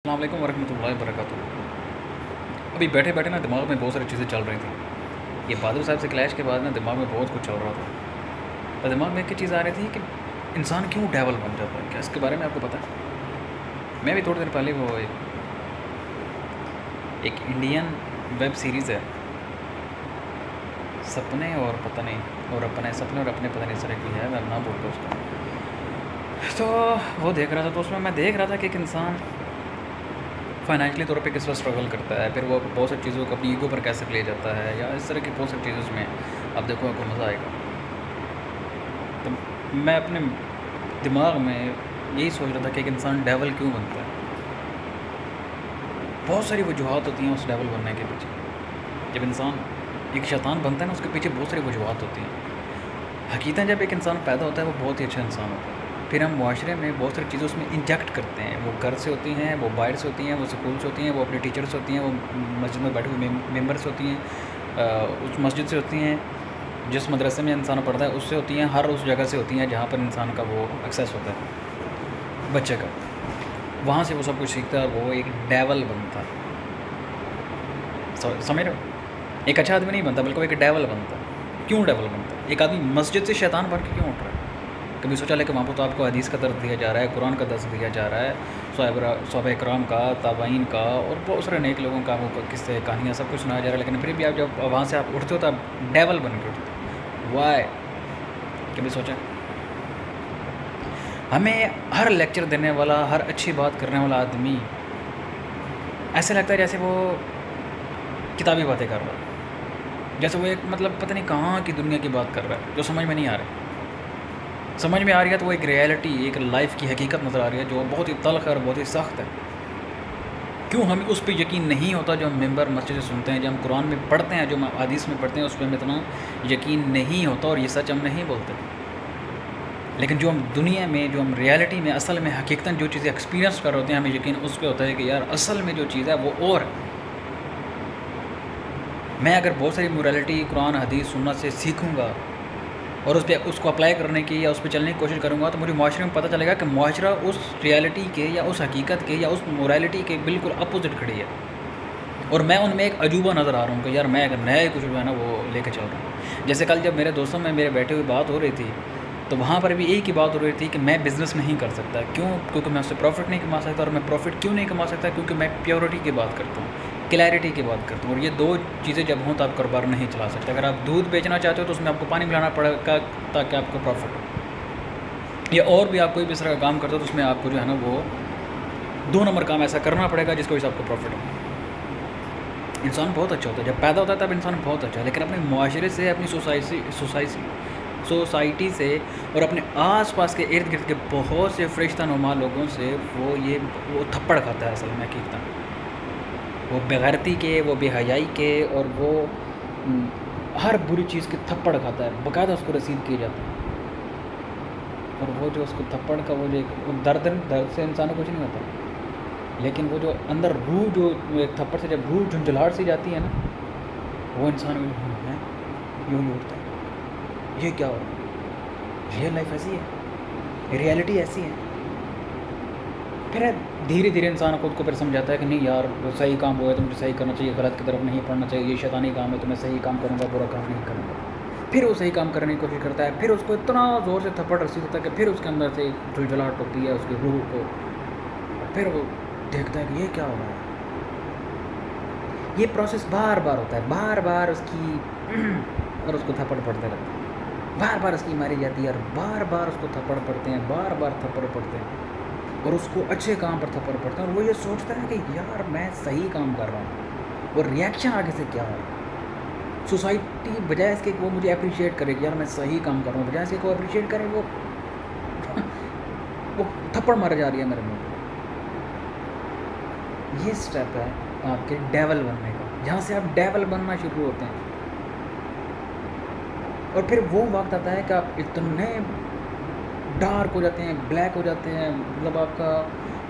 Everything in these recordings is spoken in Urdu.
السلام علیکم ورحمۃ اللہ وبرکاتہ۔ ابھی بیٹھے بیٹھے نا دماغ میں بہت ساری چیزیں چل رہی تھیں۔ یہ بہادر صاحب سے کلیش کے بعد نا دماغ میں بہت کچھ چل رہا تھا۔ تو دماغ میں ایک ہی چیز آ رہی تھی کہ انسان کیوں ڈیول بن جاتا ہے، کیا اس کے بارے میں آپ کو پتہ ہے؟ میں بھی تھوڑی دیر پہلے وہ ایک انڈین ویب سیریز ہے سپنے اور پتہ نہیں اور اپنے سپنے اور اپنے پتہ نہیں سر کی ہے، میں نام بول رہا اس کا، تو وہ دیکھ رہا تھا۔ تو اس میں دیکھ رہا تھا کہ ایک انسان فائنینشلی طور پہ کس طرح اسٹرگل کرتا ہے، پھر وہ بہت ساری چیزوں کو اپنی ایگو پر کیسے لے جاتا ہے، یا اس طرح کی بہت ساری چیزوں میں آپ دیکھو آپ کو مزہ آئے گا۔ تو میں اپنے دماغ میں یہی سوچ رہا تھا کہ ایک انسان ڈیول کیوں بنتا ہے۔ بہت ساری وجوہات ہوتی ہیں اس ڈیول بننے کے پیچھے۔ جب انسان ایک شیطان بنتا ہے نا، اس کے پیچھے بہت ساری وجوہات ہوتی ہیں۔ حقیقتاً جب ایک انسان پیدا ہوتا ہے وہ بہت ہی اچھا انسان ہوتا ہے، پھر ہم معاشرے میں بہت ساری چیزیں اس میں انجیکٹ کرتے ہیں۔ وہ گھر سے ہوتی ہیں، وہ باہر سے ہوتی ہیں، وہ سکول سے ہوتی ہیں، وہ اپنے ٹیچر سے ہوتی ہیں، وہ مسجد میں بیٹھے ہوئے ممبر سے ہوتی ہیں، اس مسجد سے ہوتی ہیں، جس مدرسے میں انسان پڑھتا ہے اس سے ہوتی ہیں، ہر اس جگہ سے ہوتی ہیں جہاں پر انسان کا وہ ایکسیس ہوتا ہے بچے کا، وہاں سے وہ سب کچھ سیکھتا ہے اور وہ ایک ڈیول بنتا ہے۔ سمجھ رہے ہو؟ ایک اچھا آدمی نہیں بنتا بلکہ وہ ایک ڈیول بنتا ہے۔ کیوں ڈیول بنتا ہے؟ ایک آدمی مسجد سے شیطان بن کے کیوں اٹھ رہا ہے؟ کبھی سوچا لے کہ وہاں پہ تو آپ کو حدیث کا درس دیا جا رہا ہے، قرآن کا درس دیا جا رہا ہے، صحابہ اکرام کا، تابعین کا اور بہت سارے نیک لوگوں کا وہ قصے کہانیاں سب کچھ سنایا جا رہا ہے، لیکن پھر بھی آپ جب وہاں سے آپ اٹھتے ہو تو آپ ڈیول بن کے اٹھتے ہو۔ وائی؟ کبھی سوچا؟ ہمیں ہر لیکچر دینے والا، ہر اچھی بات کرنے والا آدمی ایسے لگتا ہے جیسے وہ کتابی باتیں کر رہا ہے، جیسے وہ ایک پتہ نہیں کہاں کی دنیا کی بات کر رہا ہے جو سمجھ میں نہیں آ رہی۔ سمجھ میں آ رہی ہے تو وہ ایک ریئلٹی، ایک لائف کی حقیقت نظر آ رہی ہے جو بہت ہی تلخ ہے اور بہت ہی سخت ہے۔ کیوں ہمیں اس پہ یقین نہیں ہوتا جو ہم ممبر مسجد سے سنتے ہیں، جو ہم قرآن میں پڑھتے ہیں، جو ہم حدیث میں پڑھتے ہیں، اس پہ ہمیں اتنا یقین نہیں ہوتا اور یہ سچ ہم نہیں بولتے۔ لیکن جو ہم دنیا میں، جو ہم ریئلٹی میں اصل میں حقیقتاً جو چیزیں ایکسپیرینس کر رہے ہوتے ہیں، ہمیں یقین اس پہ ہوتا ہے کہ یار اصل میں جو چیز ہے وہ اور ہے۔ میں اگر بہت ساری مورالٹی قرآن حدیث سنت سے سیکھوں گا اور اس کو اپلائی کرنے کی یا اس پہ چلنے کی کوشش کروں گا تو مجھے معاشرے میں پتہ چلے گا کہ معاشرہ اس ریالٹی کے یا اس حقیقت کے یا اس مورالٹی کے بالکل اپوزٹ کھڑی ہے، اور میں ان میں ایک عجوبہ نظر آ رہا ہوں کہ یار میں اگر نیا کچھ جو ہے نا وہ لے کے چل رہا ہوں۔ جیسے کل جب میرے دوستوں میں میرے بیٹھے ہوئے بات ہو رہی تھی تو وہاں پر بھی ایک ہی بات ہو رہی تھی کہ میں بزنس نہیں کر سکتا۔ کیوں؟ کیونکہ میں اس سے پروفٹ نہیں کما سکتا، اور میں پروفٹ کیوں نہیں کما سکتا؟ کیونکہ میں پیورٹی کی بات کرتا ہوں، کلیئرٹی کی بات کرتا ہوں، اور یہ دو چیزیں جب ہوں تو آپ کاروبار نہیں چلا سکتے۔ اگر آپ دودھ بیچنا چاہتے ہو تو اس میں آپ کو پانی ملانا پڑے گا تاکہ آپ کو پروفٹ ہو، یا اور بھی آپ کوئی بھی اس طرح کا کام کرتے ہو تو اس میں آپ کو جو ہے نا وہ 2 نمبر کام ایسا کرنا پڑے گا جس کو آپ کو پروفٹ ہو۔ انسان بہت اچھا ہوتا ہے جب پیدا ہوتا ہے، تب انسان بہت اچھا ہے، لیکن اپنے معاشرے سے، اپنی سوسائٹی سے اور اپنے آس پاس کے ارد گرد کے بہت سے فرشتہ نما لوگوں سے وہ تھپڑ کھاتا ہے اصل میں حقیقتاً۔ وہ بےغیرتی کے، وہ بے حیائی کے، اور وہ ہر بری چیز کے تھپڑ کھاتا ہے، باقاعدہ اس کو رسید کی جاتا ہے۔ اور وہ جو اس کو تھپڑ کا وہ جو درد سے انسان کو کچھ نہیں ہوتا، لیکن وہ جو اندر روح، جو ایک تھپڑ سے جب روح جھنجھلاہٹ سی جاتی ہے نا، وہ انسان یوں ہی اٹھتا ہے، یہ کیا ہو رہا ہے؟ ریئل لائف ایسی ہے، ریئلٹی ایسی ہے۔ پھر دھیرے دھیرے انسان خود کو پھر سمجھاتا ہے کہ نہیں یار صحیح کام ہوا ہے تو مجھے صحیح کرنا چاہیے، غلط کی طرف نہیں پڑھنا چاہیے، یہ شیطانی کام ہے تو میں صحیح کام کروں گا، برا کام نہیں کروں گا۔ پھر وہ صحیح کام کرنے کی کوشش کرتا ہے، پھر اس کو اتنا زور سے تھپڑ رسید ہوتا ہے کہ پھر اس کے اندر سے جھلجھلاہٹ ہوتی ہے اس کی روح کو، اور پھر وہ دیکھتا ہے کہ یہ کیا ہو رہا ہے۔ یہ پروسیس بار بار ہوتا ہے، بار بار اس کی اور اس کو تھپڑ پڑتے رہتا ہے، بار بار اس کی ماری جاتی ہے، اور بار بار اس کو تھپڑ پڑتے ہیں، بار بار تھپڑ پڑتے ہیں، اور اس کو اچھے کام پر تھپڑ پڑتا ہے، اور وہ یہ سوچتا ہے کہ یار میں صحیح کام کر رہا ہوں، اور ریئیکشن آگے سے کیا ہے۔ سوسائٹی بجائے اس کے وہ مجھے اپریشیٹ کرے کہ یار میں صحیح کام کر رہا ہوں، بجائے اس کے کو اپریشیٹ کرے وہ تھپڑ مار جا رہی ہے میرے منہ پہ۔ یہ سٹیپ ہے آپ کے ڈیول بننے کا، جہاں سے آپ ڈیول بننا شروع ہوتے ہیں، اور پھر وہ وقت آتا ہے کہ آپ اتنے ڈارک ہو جاتے ہیں، بلیک ہو جاتے ہیں، آپ کا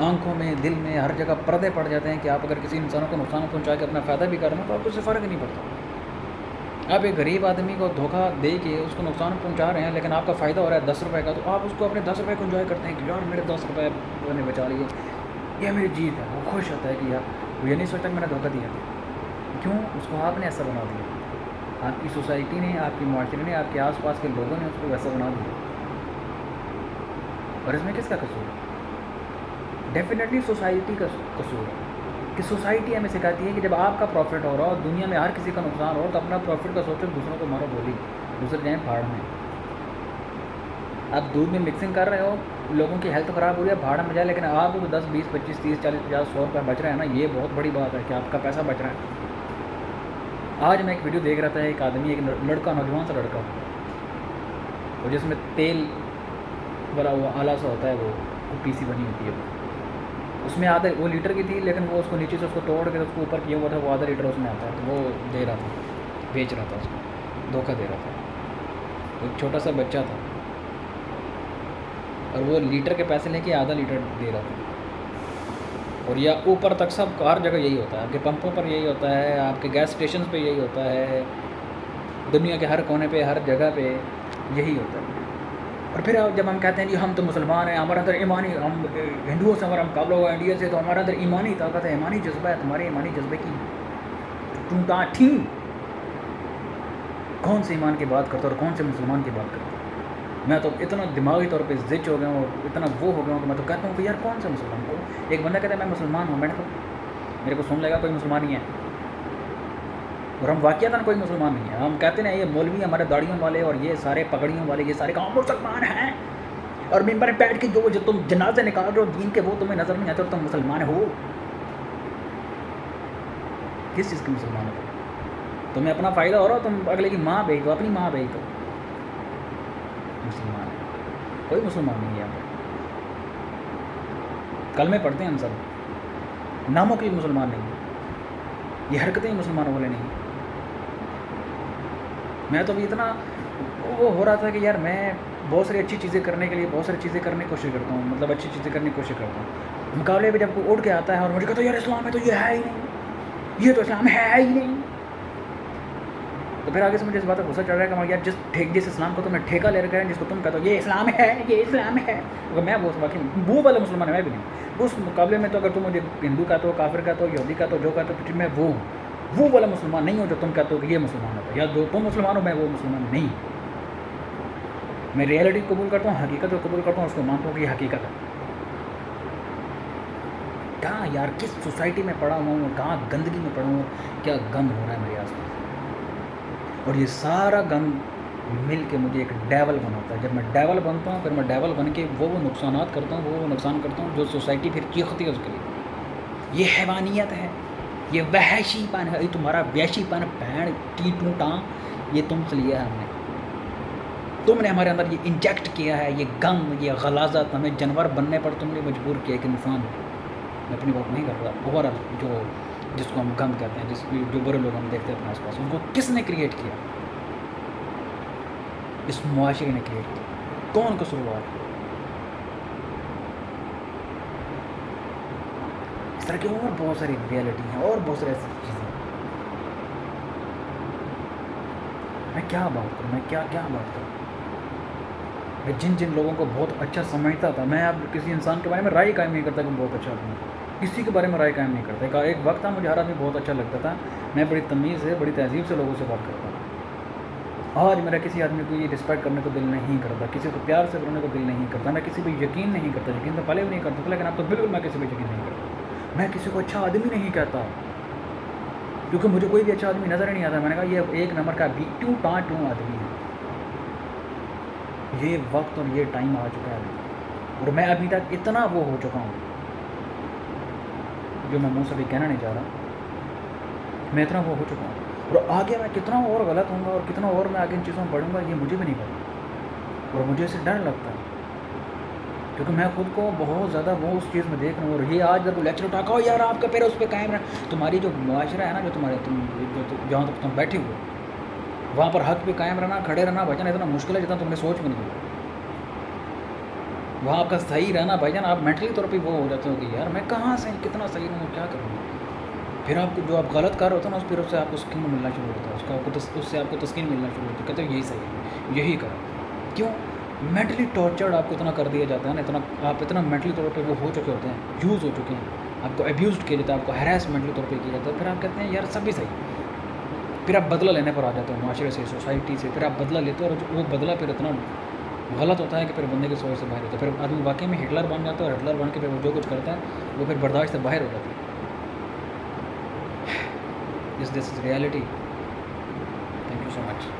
آنکھوں میں، دل میں، ہر جگہ پردے پڑ جاتے ہیں کہ آپ اگر کسی انسانوں کو نقصان پہنچا کے اپنا فائدہ بھی کرنا تو آپ کو اس سے فرق نہیں پڑتا۔ آپ ایک غریب آدمی کو دھوکہ دے کے اس کو نقصان پہنچا رہے ہیں، لیکن آپ کا فائدہ ہو رہا ہے 10 روپے کا، تو آپ اس کو اپنے 10 روپے کو انجوائے کرتے ہیں کہ یار میرے 10 روپے میں نے بچا لیے۔ یہ میری جیت ہے، وہ خوش ہوتا ہے کہ یار وہ یہ نہیں سوچتا کہ میں نے دھوکہ دیا، کیوں؟ اس کو آپ نے ایسا بنا دیا، آپ کی سوسائٹی نے، آپ کی معاشرے نے، آپ کے آس پاس کے لوگوں نے اس کو ویسا بنا دیا، اور اس میں کس کا قصور ہے؟ ڈیفینیٹلی سوسائٹی کا قصور ہے، کہ سوسائٹی ہمیں سکھاتی ہے کہ جب آپ کا پروفٹ ہو رہا ہو، دنیا میں ہر کسی کا نقصان ہو، تو اپنا پروفٹ کا سوچو، دوسروں کو مارو گولی، دوسرے جائیں بھاڑ میں۔ آپ دودھ میں مکسنگ کر رہے ہو، لوگوں کی ہیلتھ خراب ہو رہی ہے، بھاڑ میں جائے، لیکن آپ کو 10 20 25 30 40 50 100 روپے بچ رہا ہے نا، یہ بہت بڑی بات ہے کہ آپ کا پیسہ بچ رہا ہے۔ آج میں ایک ویڈیو دیکھ رہا تھا، ایک آدمی، ایک لڑکا، نوجوان سا لڑکا، اور جس میں تیل والا وہ آلہ سا ہوتا ہے، وہ کپی سی بنی ہوتی ہے، اس میں آدھا وہ لیٹر کی تھی، لیکن وہ اس کو نیچے سے اس کو توڑ کے اس کو اوپر کیا ہوا تھا، وہ آدھا لیٹر اس میں آتا ہے، تو وہ دے رہا تھا، بیچ رہا تھا، اس کو دھوکہ دے رہا تھا، ایک چھوٹا سا بچہ تھا، اور وہ لیٹر کے پیسے لے کے آدھا لیٹر دے رہا تھا۔ اور یا اوپر تک سب ہر جگہ یہی ہوتا ہے، آپ کے پمپوں پر یہی ہوتا ہے، آپ کے گیس اسٹیشنز پہ یہی ہوتا ہے، دنیا کے ہر کونے پہ، ہر جگہ پہ یہی ہوتا ہے۔ اور پھر جب ہم کہتے ہیں جی ہم تو مسلمان ہیں، ہمارے اندر ایمانی، ہم ہندوؤں سے ہمارا مقابلہ ہوگا، انڈیا سے، تو ہمارے اندر ایمانی طاقت ہے، ایمانی جذبہ ہے، تمہارے ایمانی جذبے کی ٹوٹا ٹھیں، کون سے ایمان کی بات کرتا اور کون سے مسلمان کی بات کرتا؟ میں تو اتنا دماغی طور پہ زچ ہو گیا ہوں اور اتنا وہ ہو گیا ہوں کہ میں تو کہتا ہوں کہ یار کون سا مسلمان کو، ایک بندہ کہتا ہے میں مسلمان ہوں، میں نے کہا میرے کو سن لے گا کوئی مسلمان نہیں ہے، اور ہم واقعتاً کوئی مسلمان نہیں ہے، ہم کہتے ہیں یہ مولوی ہمارے داڑھیوں والے اور یہ سارے پگڑیوں والے، یہ سارے کام مسلمان ہیں، اور ممبر پہ بیٹھ کے جو تم جنازے نکال رہے ہو دین کے، وہ تمہیں نظر نہیں آتے اور تم مسلمان ہو؟ کس چیز کے مسلمان ہو؟ تمہیں اپنا فائدہ ہو رہا ہو، تم اگلے کی ماں بھیج دو، اپنی ماں بھیج دو، مسلمان ہے؟ کوئی مسلمان نہیں ہے یہاں پر، کلمے پڑھتے ہیں ہم سب، ناموں کے مسلمان نہیں، یہ حرکتیں مسلمانوں والے نہیں۔ میں تو ابھی اتنا وہ ہو رہا تھا کہ یار میں بہت ساری اچھی چیزیں کرنے کے لیے بہت ساری چیزیں کرنے کی کوشش کرتا ہوں، مطلب اچھی چیزیں کرنے کی کوشش کرتا ہوں، مقابلے پہ جب کوئی اٹھ کے آتا ہے اور مجھے کہتا ہے یار اسلام ہے تو یہ ہے ہی نہیں، یہ تو اسلام ہے ہی نہیں، تو پھر آگے سے مجھے اس بات کا غصہ چڑھ رہا ہے کہ یار جس اسلام کو تم نے ٹھیکہ لے رکھا ہے، جس کو تم کہتے ہو یہ اسلام ہے، یہ اسلام ہے، اگر میں وہ واقعی وہ والا مسلمان ہے، میں بھی نہیں اس مقابلے میں، تو اگر تم مجھے ہندو کہتے ہو، کافر کہتے ہو، یہودی کہتے ہو، جو کہتے ہو، تو میں وہ والا مسلمان نہیں ہوں جو تم کہتے ہو کہ یہ مسلمان ہوتا ہے، یا جو تم مسلمان ہو میں وہ مسلمان نہیں، میں ریئلٹی قبول کرتا ہوں، حقیقت کو قبول کرتا ہوں، اس کو مانتا ہوں کہ یہ حقیقت ہے۔ کہاں یار کس سوسائٹی میں پڑا ہوا ہوں، کہاں گندگی میں پڑا ہوں، کیا گند ہو رہا ہے میرے آس پاس، اور یہ سارا گند مل کے مجھے ایک ڈیول بناتا ہے۔ جب میں ڈیول بنتا ہوں، پھر میں ڈیول بن کے وہ نقصانات کرتا ہوں، وہ نقصان کرتا ہوں جو سوسائٹی پھر چیختی ہے اس کے لیے، یہ حیوانیت ہے، یہ وحشی پن ہے، یہ تمہارا وحشی پن بہن کی ٹوٹاں، یہ تم سے لیا ہے ہم نے، تم نے ہمارے اندر یہ انجیکٹ کیا ہے، یہ غم، یہ غلاظت، ہمیں جانور بننے پر تم نے مجبور کیا ایک انسان۔ میں اپنی بات نہیں کرتا، اوور جس کو ہم غم کہتے ہیں، جو برے لوگ ہم دیکھتے ہیں اپنے آس پاس، ان کو کس نے کریٹ کیا؟ اس معاشرے نے کریٹ کیا، کون قصوروار؟ اس طرح کی اور بہت ساری ریئلٹی ہیں، اور بہت ساری ایسی چیزیں، میں کیا بات کروں، میں کیا بات کروں؟ میں جن لوگوں کو بہت اچھا سمجھتا تھا، میں اب کسی انسان کے بارے میں رائے قائم نہیں کرتا کہ بہت اچھا آدمی، کسی کے بارے میں رائے قائم نہیں کرتا۔ ایک وقت تھا مجھے ہر آدمی بہت اچھا لگتا تھا، میں بڑی تمیز سے، بڑی تہذیب سے لوگوں سے بات کرتا تھا۔ آج میرا کسی آدمی کو یہ رسپیکٹ کرنے کو دل نہیں کرتا، کسی کو پیار سے کرنے کو دل نہیں کرتا، میں کسی پہ یقین نہیں کرتا، یقین تو پہلے بھی نہیں کرتا تھا، لیکن اب تو بالکل میں کسی پہ یقین نہیں کرتا، میں کسی کو اچھا آدمی نہیں کہتا، کیونکہ مجھے کوئی بھی اچھا آدمی نظر ہی نہیں آتا۔ میں نے کہا یہ ایک نمبر کا ٹوں آدمی ہے، یہ وقت اور یہ ٹائم آ چکا ہے، اور میں ابھی تک اتنا وہ ہو چکا ہوں جو میں منہ سے بھی کہنا نہیں چاہ رہا، میں اتنا وہ ہو چکا ہوں، اور آگے میں کتنا اور غلط ہوں گا اور کتنا اور میں آگے ان چیزوں میں بڑھوں گا، یہ مجھے بھی نہیں پتا، اور مجھے اس سے ڈر لگتا ہے، کیونکہ میں خود کو بہت زیادہ وہ اس چیز میں دیکھ رہا ہوں، اور یہ آج جب لیکچر اٹھا کہ یار آپ کا پیر اس پہ قائم رہا، تمہاری جو معاشرہ ہے نا، جو تمہارے جہاں تک تم بیٹھے ہوئے، وہاں پر حق پہ قائم رہنا، کھڑے رہنا بھائی جان اتنا مشکل ہے جتنا تم نے سوچ بھی نہیں ہے، وہاں آپ کا صحیح رہنا بھائی جان، آپ مینٹلی طور پہ وہ ہو جاتے ہو کہ یار میں کہاں سے کتنا صحیح ہوں، کیا کروں، پھر آپ کو جو آپ غلط کر رہے ہوتے ہیں نا، پھر اس سے آپ کو سکین ملنا شروع ہوتا ہے، اس سے آپ کو تسکین ملنا شروع ہوتا ہے، کہتے ہیں یہی صحیح ہے، یہی کرو، کیوں؟ مینٹلی ٹارچرڈ آپ کو اتنا کر دیا جاتا ہے نا، اتنا آپ اتنا مینٹلی طور پہ وہ ہو چکے ہوتے ہیں، یوز ہو چکے ہیں، آپ کو ابیوزڈ کیا جاتا ہے، آپ کو ہیراس مینٹلی طور پہ کیا جاتا ہے، پھر آپ کہتے ہیں یار سب بھی صحیح، پھر آپ بدلہ لینے پر آ جاتے ہیں معاشرے سے، سوسائٹی سے، پھر آپ بدلہ لیتے ہیں، اور وہ بدلہ پھر اتنا غلط ہوتا ہے کہ پھر بندے کے سوچ سے باہر ہوتا ہے، پھر آدمی واقعی میں ہٹلر بن جاتا ہے، اور ہٹلر بن کے پھر وہ جو کچھ کرتا ہے وہ پھر برداشت سے باہر ہو جاتا ہے. Is this reality? Thank you so much.